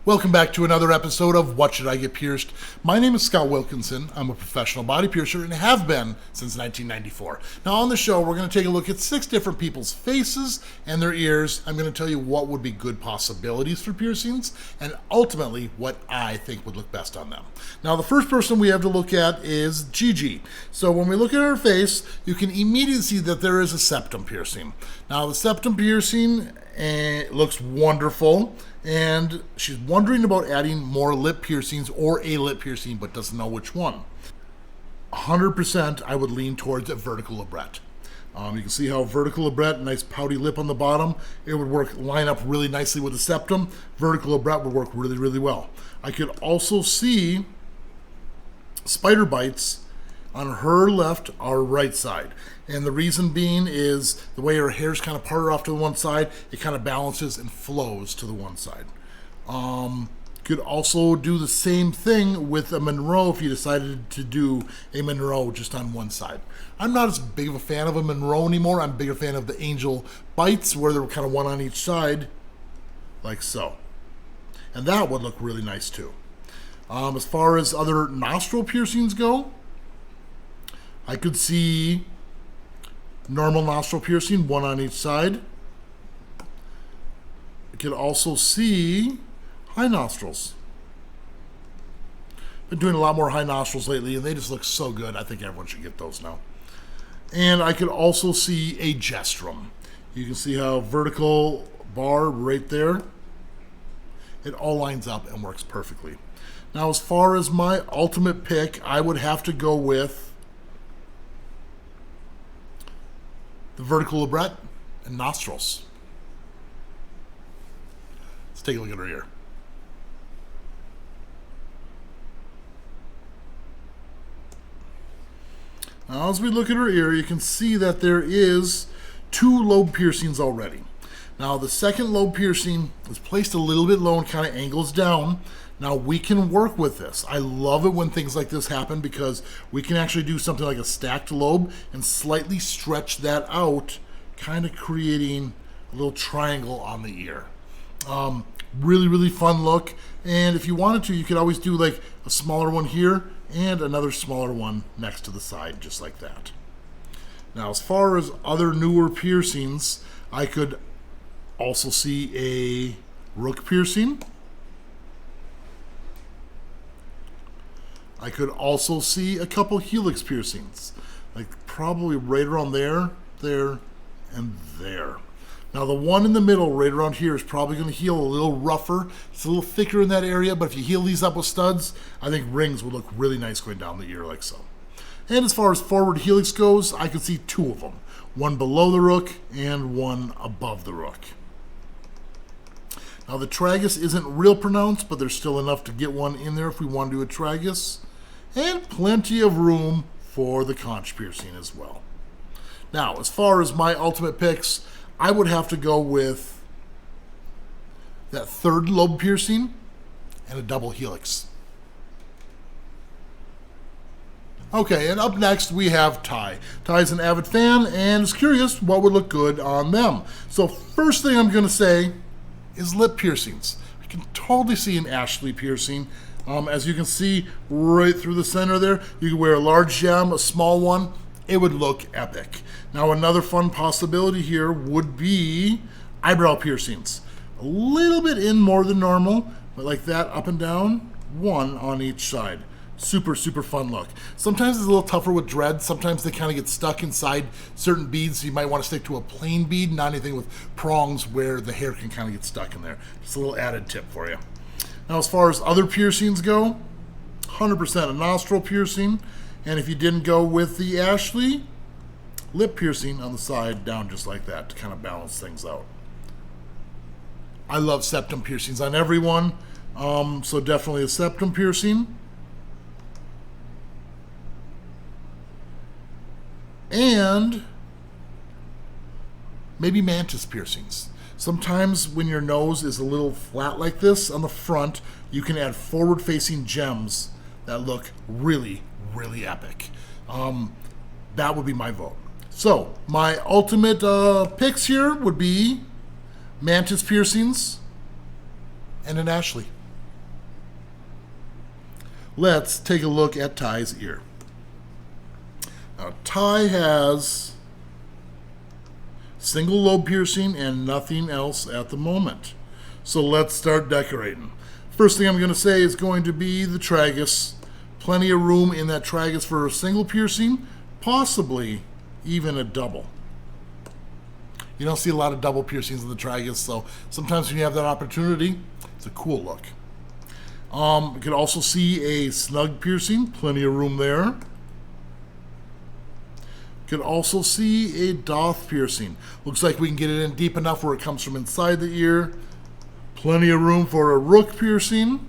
Welcome back to another episode of What Should I Get Pierced? My name is Scott Wilkinson. I'm a professional body piercer and have been since 1994. Now on the show, we're going to take a look at 6 different people's faces and their ears. I'm going to tell you what would be good possibilities for piercings and ultimately what I think would look best on them. Now the first person we have to look at is Gigi. So when we look at her face, you can immediately see that there is a septum piercing. Now the septum piercing looks wonderful. And she's wondering about adding more lip piercings or a lip piercing, but doesn't know which one. 100% I would lean towards a vertical labret. You can see how vertical labret, nice pouty lip on the bottom, it would line up really nicely with the septum. Vertical labret would work really, really well. I could also see spider bites on her left or right side. And the reason being is the way her hair's kind of parted off to the one side, it kind of balances and flows to the one side. Could also do the same thing with a Monroe if you decided to do a Monroe just on one side. I'm not as big of a fan of a Monroe anymore. I'm a bigger fan of the angel bites where they're kind of one on each side, like so. And that would look really nice too. As far as other nostril piercings go, I could see normal nostril piercing, one on each side. I could also see high nostrils. Been doing a lot more high nostrils lately, and they just look so good. I think everyone should get those now. And I could also see a gesturum. You can see how vertical bar right there. It all lines up and works perfectly. Now, as far as my ultimate pick, I would have to go with the vertical labret and nostrils. Let's take a look at her ear. Now, as we look at her ear, you can see that there is 2 lobe piercings already. Now, the second lobe piercing is placed a little bit low and kind of angles down. Now, we can work with this. I love it when things like this happen because we can actually do something like a stacked lobe and slightly stretch that out, kind of creating a little triangle on the ear. Really, really fun look. And if you wanted to, you could always do like a smaller one here and another smaller one next to the side, just like that. Now, as far as other newer piercings, I could also see a Rook Piercing. I could also see a couple Helix piercings, like probably right around there, there, and there. Now the one in the middle, right around here, is probably going to heal a little rougher. It's a little thicker in that area, but if you heal these up with studs, I think rings would look really nice going down the ear like so. And as far as forward Helix goes, I could see 2 of them. One below the Rook and one above the Rook. Now the Tragus isn't real pronounced, but there's still enough to get one in there if we want to do a Tragus. And plenty of room for the Conch Piercing as well. Now, as far as my ultimate picks, I would have to go with that 3rd lobe piercing and a double Helix. Okay, and up next we have Ty. Ty's an avid fan and is curious what would look good on them. So first thing I'm going to say is lip piercings. I can totally see an Ashley piercing. As you can see right through the center there, you can wear a large gem, a small one. It would look epic. Now another fun possibility here would be eyebrow piercings. A little bit in more than normal, but like that up and down, one on each side. Super, super fun look. Sometimes it's a little tougher with dreads. Sometimes they kind of get stuck inside certain beads, so you might want to stick to a plain bead, not anything with prongs where the hair can kind of get stuck in there. Just a little added tip for you. Now, as far as other piercings go, 100% a nostril piercing. And if you didn't go with the Ashley, lip piercing on the side down just like that to kind of balance things out. I love septum piercings on everyone, so definitely a septum piercing. And maybe mantis piercings. Sometimes when your nose is a little flat like this on the front, you can add forward-facing gems that look really, really epic. That would be my vote. So, my ultimate picks here would be mantis piercings and an Ashley. let's take a look at Ty's ear. Now, Ty has single lobe piercing and nothing else at the moment. So let's start decorating. First thing I'm going to say is going to be the tragus. Plenty of room in that tragus for a single piercing, possibly even a double. You don't see a lot of double piercings in the tragus, so sometimes when you have that opportunity, it's a cool look. You can also see a snug piercing, plenty of room there. You can also see a doth piercing. Looks like we can get it in deep enough where it comes from inside the ear. Plenty of room for a rook piercing.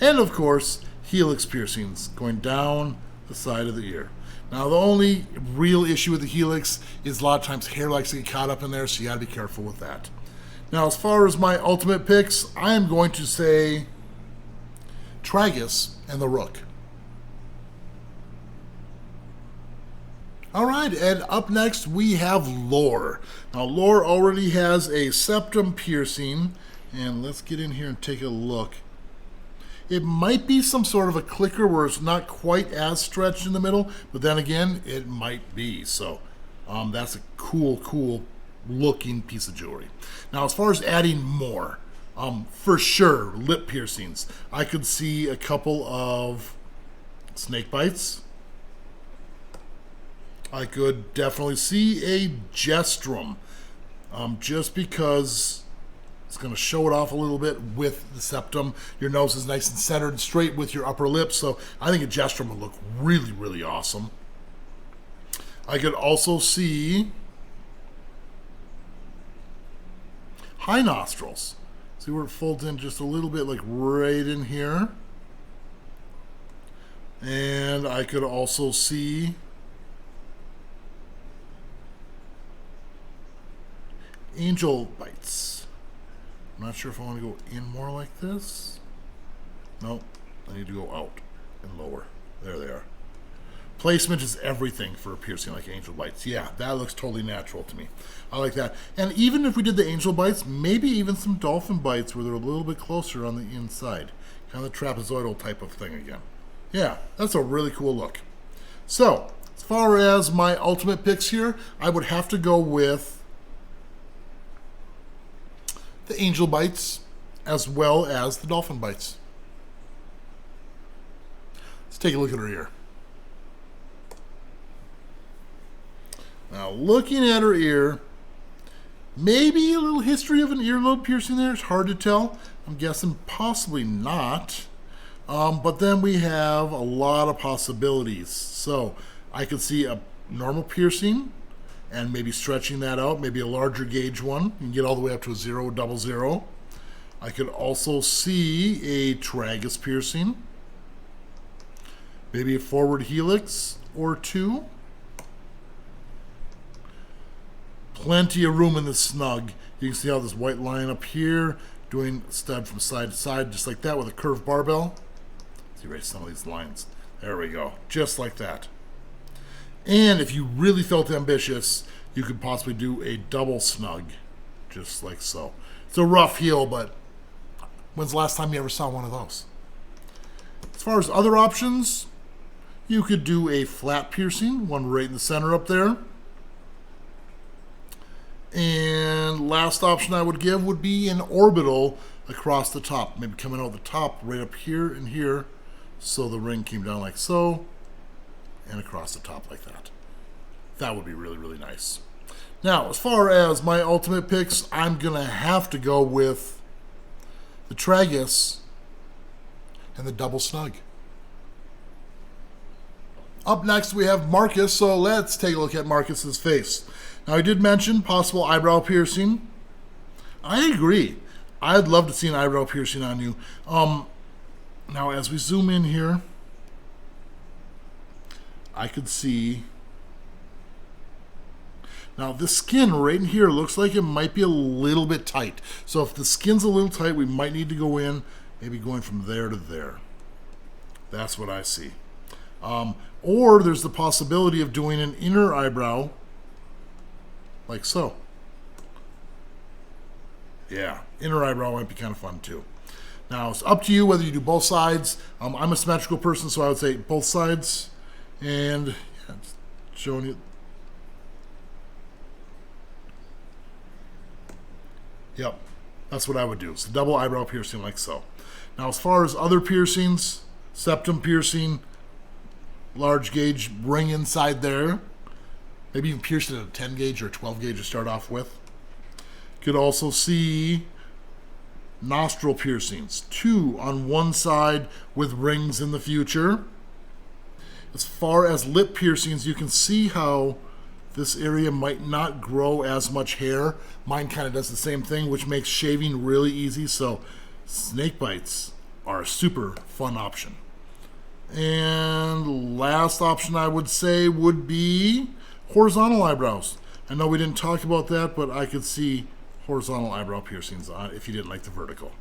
And of course, helix piercings going down the side of the ear. Now, the only real issue with the helix is a lot of times hair likes to get caught up in there, so you gotta be careful with that. Now, as far as my ultimate picks, I am going to say tragus and the rook. All right, and up next we have Lore. Now, Lore already has a septum piercing, and let's get in here and take a look. It might be some sort of a clicker where it's not quite as stretched in the middle, but then again, it might be. So that's a cool looking piece of jewelry. Now, as far as adding more, for sure, lip piercings. I could see a couple of snake bites. I could definitely see a jestrum, just because it's going to show it off a little bit with the septum. Your nose is nice and centered and straight with your upper lip, so I think a jestrum would look really awesome. I could also see high nostrils. See where it folds in just a little bit, like right in here. And I could also see angel bites. I'm not sure if I want to go in more like this. Nope, I need to go out and lower. There they are. Placement is everything for a piercing like angel bites. Yeah, that looks totally natural to me. I like that. And even if we did the angel bites, maybe even some dolphin bites where they're a little bit closer on the inside. Kind of the trapezoidal type of thing again. Yeah, that's a really cool look. So, as far as my ultimate picks here, I would have to go with the angel bites as well as the dolphin bites. Let's take a look at her ear. Now, looking at her ear, maybe a little history of an earlobe piercing there. It's hard to tell. I'm guessing possibly not. But then we have a lot of possibilities. So I could see a normal piercing and maybe stretching that out, maybe a larger gauge one. You can get all the way up to a 000. I could also see a tragus piercing, maybe a forward helix or two. Plenty of room in the snug. You can see how this white line up here doing stud from side to side, just like that with a curved barbell. Let's erase some of these lines. There we go, just like that. And if you really felt ambitious, you could possibly do a double snug, just like so. It's a rough heel, but when's the last time you ever saw one of those? As far as other options, you could do a flat piercing, one right in the center up there. And last option I would give would be an orbital across the top, maybe coming out the top right up here and here, so the ring came down like so, and across the top like that. That would be really nice. Now, as far as my ultimate picks, I'm gonna have to go with the tragus and the double snug. Up next we have Marcus, so let's take a look at Marcus's face. Now, I did mention possible eyebrow piercing. I agree. I'd love to see an eyebrow piercing on you. Now, as we zoom in here, I could see. Now, this skin right in here looks like it might be a little bit tight. So if the skin's a little tight, we might need to go in, maybe going from there to there. That's what I see. Or there's the possibility of doing an inner eyebrow like so. Yeah, inner eyebrow might be kind of fun too. Now, it's up to you whether you do both sides. I'm a symmetrical person, so I would say both sides. And yeah, it's showing you. Yep, that's what I would do. It's a double eyebrow piercing like so. Now, as far as other piercings, septum piercing, large gauge ring inside there. Maybe even pierced it at a 10 gauge or a 12 gauge to start off with. You could also see nostril piercings, 2 on one side with rings in the future. As far as lip piercings, you can see how this area might not grow as much hair. Mine kind of does the same thing, which makes shaving really easy. So snake bites are a super fun option. And last option I would say would be horizontal eyebrows. I know we didn't talk about that, but I could see horizontal eyebrow piercings on if you didn't like the vertical.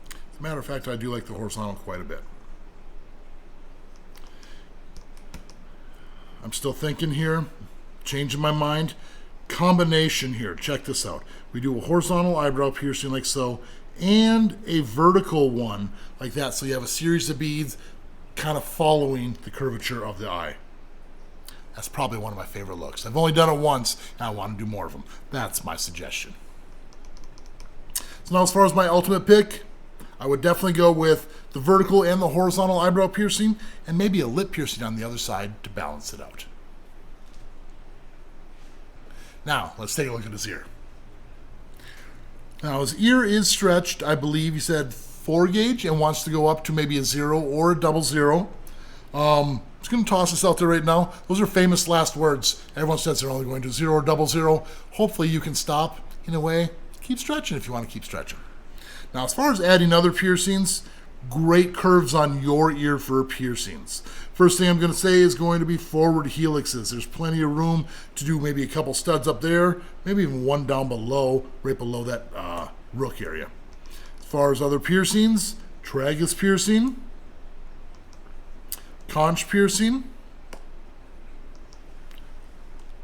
As a matter of fact, I do like the horizontal quite a bit. I'm still thinking here, changing my mind. Combination here, check this out. We do a horizontal eyebrow piercing like so, and a vertical one like that. So you have a series of beads kind of following the curvature of the eye. That's probably one of my favorite looks. I've only done it once, and I want to do more of them. That's my suggestion. So now as far as my ultimate pick, I would definitely go with the vertical and the horizontal eyebrow piercing, and maybe a lip piercing on the other side to balance it out. Now, let's take a look at his ear. Now, his ear is stretched, I believe he said 4 gauge, and wants to go up to maybe a 0 or a double 0. I'm just going to toss this out there right now. Those are famous last words. Everyone says they're only going to 0 or double 0. Hopefully you can stop. In a way, keep stretching if you want to keep stretching. Now, as far as adding other piercings, great curves on your ear for piercings. First thing I'm going to say is going to be forward helixes. There's plenty of room to do maybe a couple studs up there, maybe even one down below, right below that rook area. As far as other piercings, Tragus Piercing, Conch Piercing,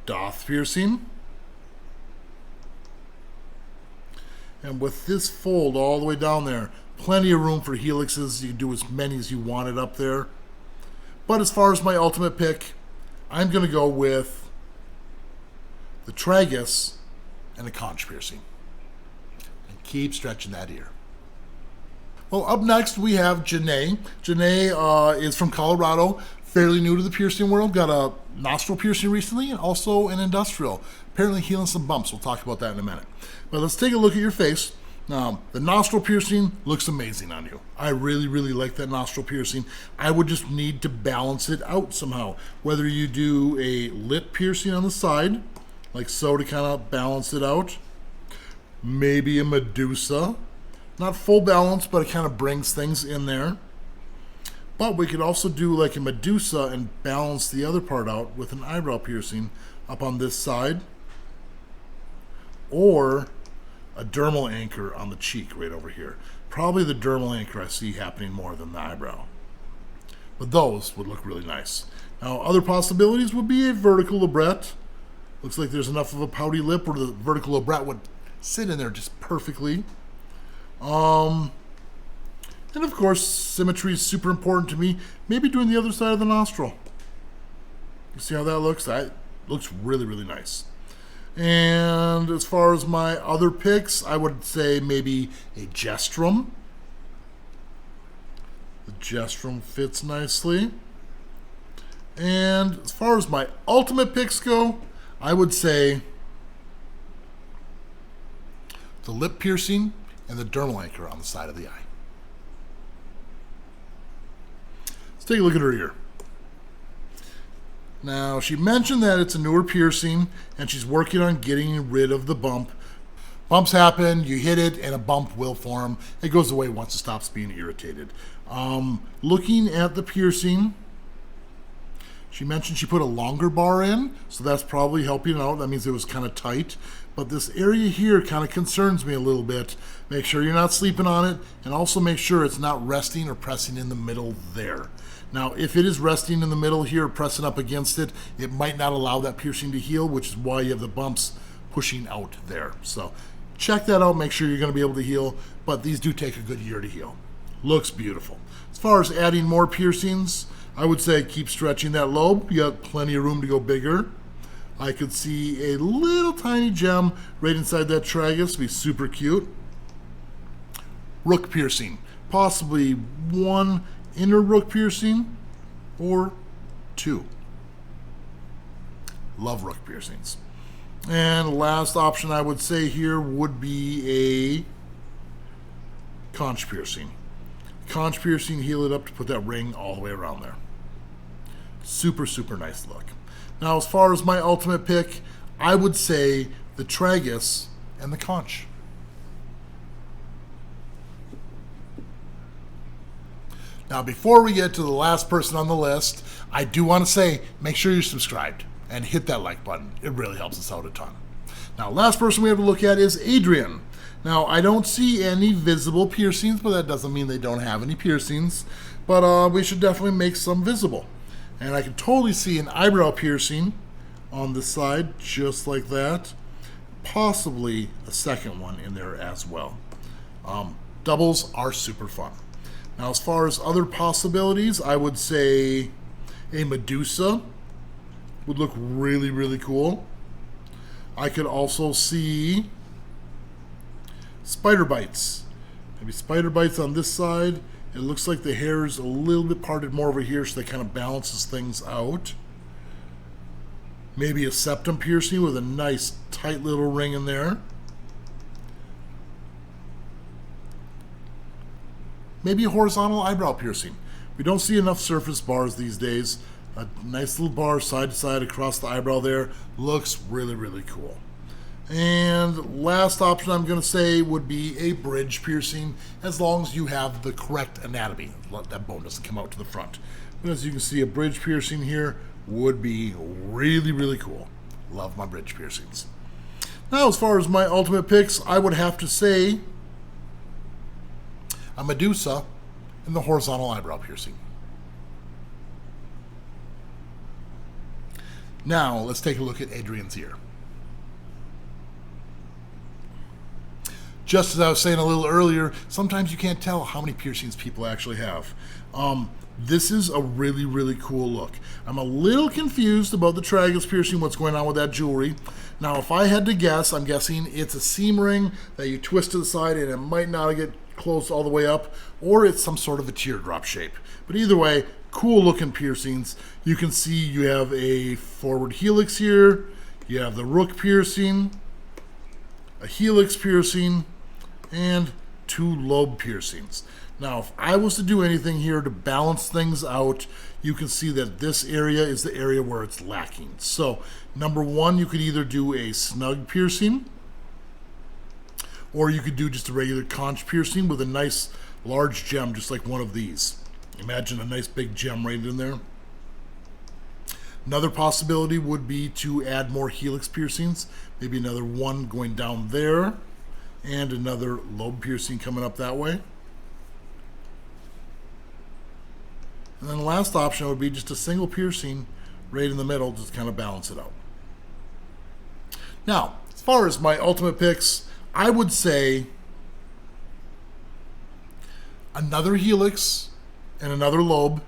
Doth Piercing, and with this fold all the way down there, plenty of room for helixes. You can do as many as you wanted up there. But as far as my ultimate pick, I'm going to go with the Tragus and the Conch Piercing. And keep stretching that ear. Well, up next we have Janae. Janae is from Colorado, fairly new to the piercing world. Got a nostril piercing recently and also an industrial. Apparently healing some bumps. We'll talk about that in a minute. But let's take a look at your face. Now, the nostril piercing looks amazing on you. I really, really like that nostril piercing. I would just need to balance it out somehow. Whether you do a lip piercing on the side, like so to kind of balance it out. Maybe a Medusa. Not full balance, but it kind of brings things in there. But we could also do like a Medusa and balance the other part out with an eyebrow piercing up on this side. Or a dermal anchor on the cheek right over here. Probably the dermal anchor I see happening more than the eyebrow. But those would look really nice. Now, other possibilities would be a vertical labret. Looks like there's enough of a pouty lip where the vertical labret would sit in there just perfectly. And of course, symmetry is super important to me. Maybe doing the other side of the nostril. You see how that looks? That looks really, really nice. And as far as my other picks, I would say maybe a Jestrum. The Jestrum fits nicely. And as far as my ultimate picks go, I would say the lip piercing and the dermal anchor on the side of the eye. Let's take a look at her ear. Now, she mentioned that it's a newer piercing and she's working on getting rid of the bump. Bumps happen, you hit it, and a bump will form. It goes away once it stops being irritated. Looking at the piercing, she mentioned she put a longer bar in, so that's probably helping out. That means it was kind of tight. But this area here kind of concerns me a little bit. Make sure you're not sleeping on it, and also make sure it's not resting or pressing in the middle there. Now, if it is resting in the middle here, pressing up against it, it might not allow that piercing to heal, which is why you have the bumps pushing out there. So check that out. Make sure you're going to be able to heal, but these do take a good year to heal. Looks beautiful. As far as adding more piercings, I would say keep stretching that lobe. You got plenty of room to go bigger. I could see a little tiny gem right inside that tragus. Be super cute. Rook piercing. Possibly one inner rook piercing or two. Love rook piercings. And last option I would say here would be a conch piercing. Conch piercing, heal it up to put that ring all the way around there. Super, super nice look. Now, as far as my ultimate pick, I would say the tragus and the conch. Now, before we get to the last person on the list, I do want to say, make sure you're subscribed and hit that like button. It really helps us out a ton. Now, last person we have to look at is Adrian. Now, I don't see any visible piercings, but that doesn't mean they don't have any piercings. But we should definitely make some visible. And I can totally see an eyebrow piercing on the side, just like that. Possibly a second one in there as well. Doubles are super fun. Now, as far as other possibilities, I would say a Medusa would look really, really cool. I could also see spider bites. Maybe spider bites on this side. It looks like the hair is a little bit parted more over here, so that kind of balances things out. Maybe a septum piercing with a nice tight little ring in there. Maybe a horizontal eyebrow piercing. We don't see enough surface bars these days. A nice little bar side to side across the eyebrow there. Looks really, really cool. And last option I'm going to say would be a bridge piercing, as long as you have the correct anatomy. That bone doesn't come out to the front. But as you can see, a bridge piercing here would be really, really cool. Love my bridge piercings. Now, as far as my ultimate picks, I would have to say a Medusa and the horizontal eyebrow piercing. Now, let's take a look at Adrian's ear. Just as I was saying a little earlier, sometimes you can't tell how many piercings people actually have. This is a really, really cool look. I'm a little confused about the Tragus piercing, what's going on with that jewelry. Now, if I had to guess, I'm guessing it's a seam ring that you twist to the side and it might not get close all the way up, or it's some sort of a teardrop shape. But either way, cool looking piercings. You can see you have a forward helix here, you have the Rook piercing, a Helix piercing, and two Lobe piercings. Now, if I was to do anything here to balance things out, you can see that this area is the area where it's lacking. So, number one, you could either do a snug piercing, or you could do just a regular conch piercing with a nice large gem, just like one of these. Imagine a nice big gem right in there. Another possibility would be to add more helix piercings. Maybe another one going down there, and another lobe piercing coming up that way. And then the last option would be just a single piercing right in the middle, just kind of balance it out. Now, as far as my ultimate picks, I would say another helix and another lobe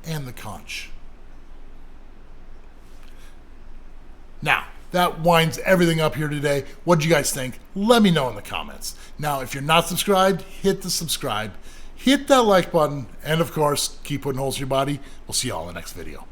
and the conch. Now, that winds everything up here today. What do you guys think? Let me know in the comments. Now, if you're not subscribed, hit the subscribe, hit that like button, and of course, keep putting holes in your body. We'll see you all in the next video.